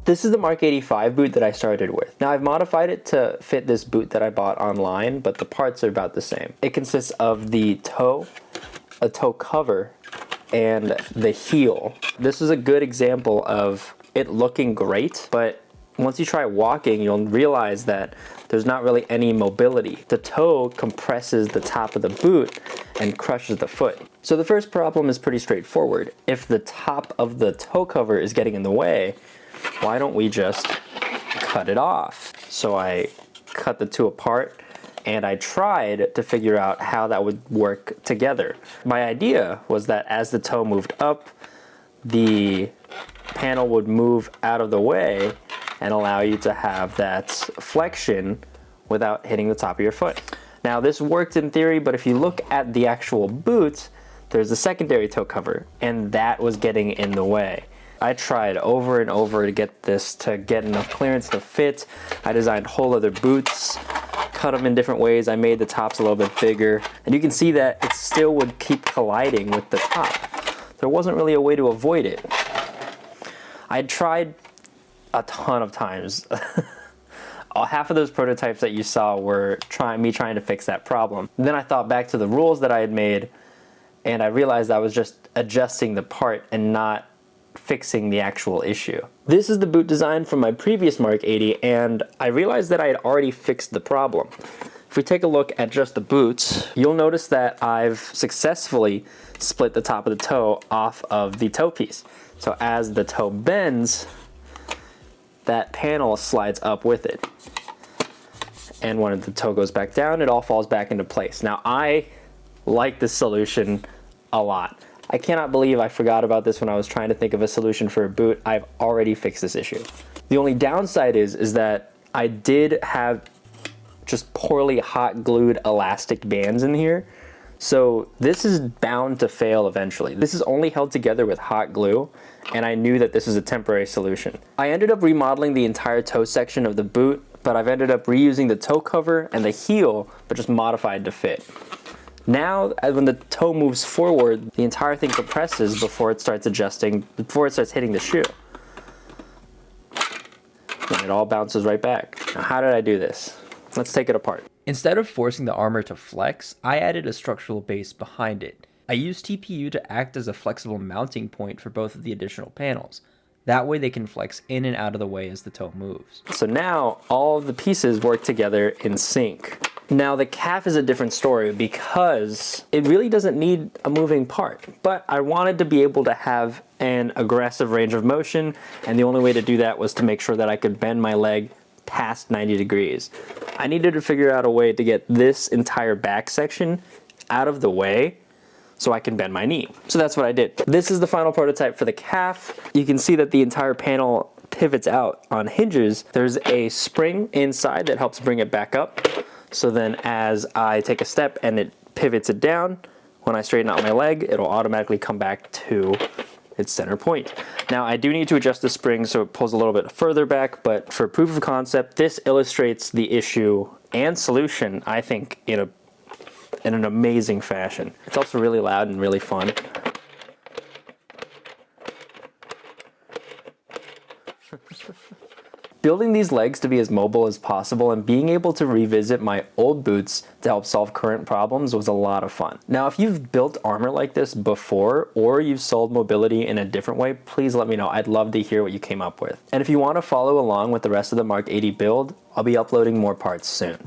This is the MK80 boot that I started with. Now I've modified it to fit this boot that I bought online, but the parts are about the same. It consists of the toe, a toe cover, and the heel. This is a good example of it looking great, but once you try walking, you'll realize that there's not really any mobility. The toe compresses the top of the boot and crushes the foot. So the first problem is pretty straightforward. If the top of the toe cover is getting in the way, why don't we just cut it off? So I cut the two apart and I tried to figure out how that would work together. My idea was that as the toe moved up, the panel would move out of the way and allow you to have that flexion without hitting the top of your foot. Now this worked in theory, but if you look at the actual boot, there's a secondary toe cover and that was getting in the way. I tried over and over to get this to get enough clearance to fit. I designed whole other boots, cut them in different ways. I made the tops a little bit bigger, and you can see that it still would keep colliding with the top. There wasn't really a way to avoid it. I tried a ton of times. Half of those prototypes that you saw were me trying to fix that problem. And then I thought back to the rules that I had made, and I realized I was just adjusting the part and not fixing the actual issue. This is the boot design from my previous MK80, and I realized that I had already fixed the problem. If we take a look at just the boots, you'll notice that I've successfully split the top of the toe off of the toe piece. So as the toe bends, that panel slides up with it. And when the toe goes back down, it all falls back into place. Now I like this solution a lot. I cannot believe I forgot about this when I was trying to think of a solution for a boot. I've already fixed this issue. The only downside is that I did have just poorly hot glued elastic bands in here. So this is bound to fail eventually. This is only held together with hot glue, and I knew that this was a temporary solution. I ended up remodeling the entire toe section of the boot, but I've ended up reusing the toe cover and the heel, but just modified to fit. Now, when the toe moves forward, the entire thing compresses before it starts adjusting, before it starts hitting the shoe. And it all bounces right back. Now, how did I do this? Let's take it apart. Instead of forcing the armor to flex, I added a structural base behind it. I used TPU to act as a flexible mounting point for both of the additional panels. That way they can flex in and out of the way as the toe moves. So now all of the pieces work together in sync. Now the calf is a different story because it really doesn't need a moving part, but I wanted to be able to have an aggressive range of motion, and the only way to do that was to make sure that I could bend my leg past 90 degrees. I needed to figure out a way to get this entire back section out of the way so I can bend my knee. So that's what I did. This is the final prototype for the calf. You can see that the entire panel pivots out on hinges. There's a spring inside that helps bring it back up. So then as I take a step and it pivots it down, when I straighten out my leg, it'll automatically come back to its center point. Now I do need to adjust the spring so it pulls a little bit further back, but for proof of concept, this illustrates the issue and solution, I think, in an amazing fashion. It's also really loud and really fun. Building these legs to be as mobile as possible and being able to revisit my old boots to help solve current problems was a lot of fun. Now, if you've built armor like this before, or you've sold mobility in a different way, please let me know. I'd love to hear what you came up with. And if you want to follow along with the rest of the MK80 build, I'll be uploading more parts soon.